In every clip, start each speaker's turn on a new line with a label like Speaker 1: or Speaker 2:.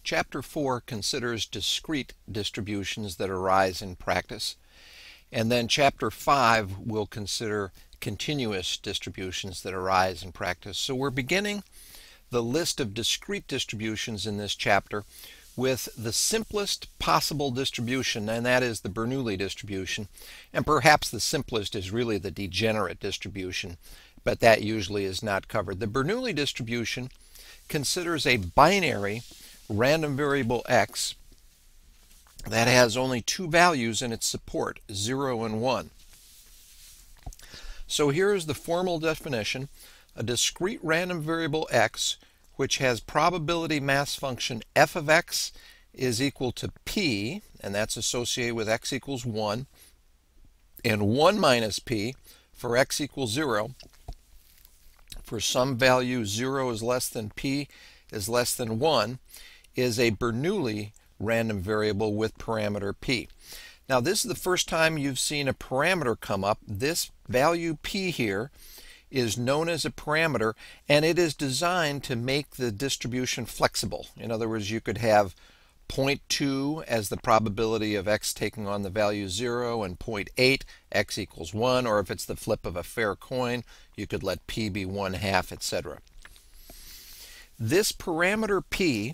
Speaker 1: Chapter 4 considers discrete distributions that arise in practice, and then Chapter 5 will consider continuous distributions that arise in practice. So we're beginning the list of discrete distributions in this chapter with the simplest possible distribution, and that is the Bernoulli distribution. And perhaps the simplest is really the degenerate distribution, but that usually is not covered. The Bernoulli distribution considers a binary random variable x that has only two values in its support, 0 and 1. So here is the formal definition. A discrete random variable x which has probability mass function f of x is equal to p, and that's associated with x equals 1, and 1 minus p for x equals 0. For some value 0 is less than p is less than 1 is a Bernoulli random variable with parameter p. Now this is the first time you've seen a parameter come up. This value p here is known as a parameter, and it is designed to make the distribution flexible. In other words, you could have 0.2 as the probability of x taking on the value 0 and 0.8 x equals 1, or if it's the flip of a fair coin, you could let p be 1/2, etc. This parameter p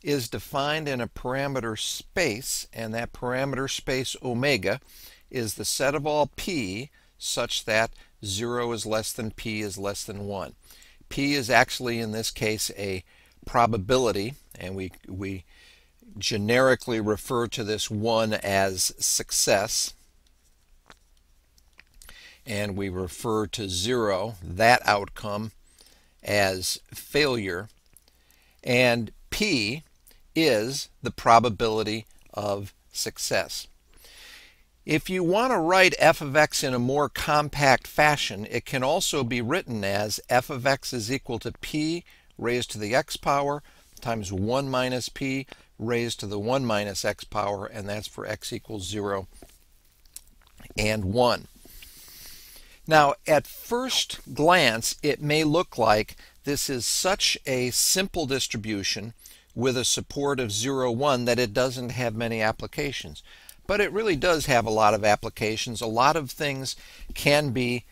Speaker 1: is defined in a parameter space, and that parameter space omega is the set of all p such that 0 is less than p is less than 1. P is actually in this case a probability, and we generically refer to this 1 as success, and we refer to 0, that outcome, as failure, and p is the probability of success. If you want to write f of x in a more compact fashion, it can also be written as f of x is equal to p raised to the x power times 1 minus p raised to the 1 minus x power, and that's for x equals 0 and 1. Now, at first glance, it may look like this is such a simple distribution with a support of 0, 1 that it doesn't have many applications. But it really does have a lot of applications. A lot of things can be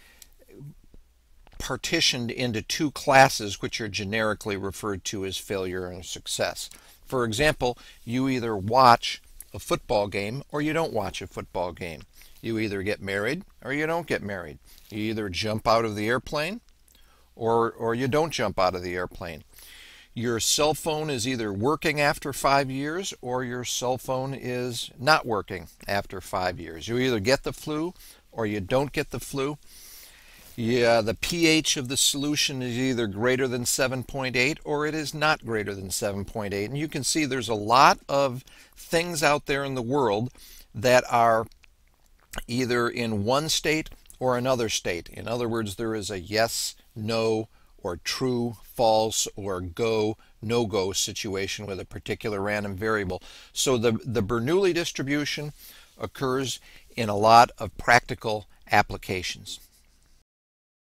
Speaker 1: partitioned into two classes which are generically referred to as failure and success. For example, you either watch a football game or you don't watch a football game. You either get married or you don't get married. You either jump out of the airplane or you don't jump out of the airplane. Your cell phone is either working after 5 years or your cell phone is not working after 5 years. You either get the flu or you don't get the flu. The pH of the solution is either greater than 7.8 or it is not greater than 7.8. And you can see there's a lot of things out there in the world that are either in one state or another state. In other words, there is a yes, no, or true, false, or go, no-go situation with a particular random variable. So the Bernoulli distribution occurs in a lot of practical applications.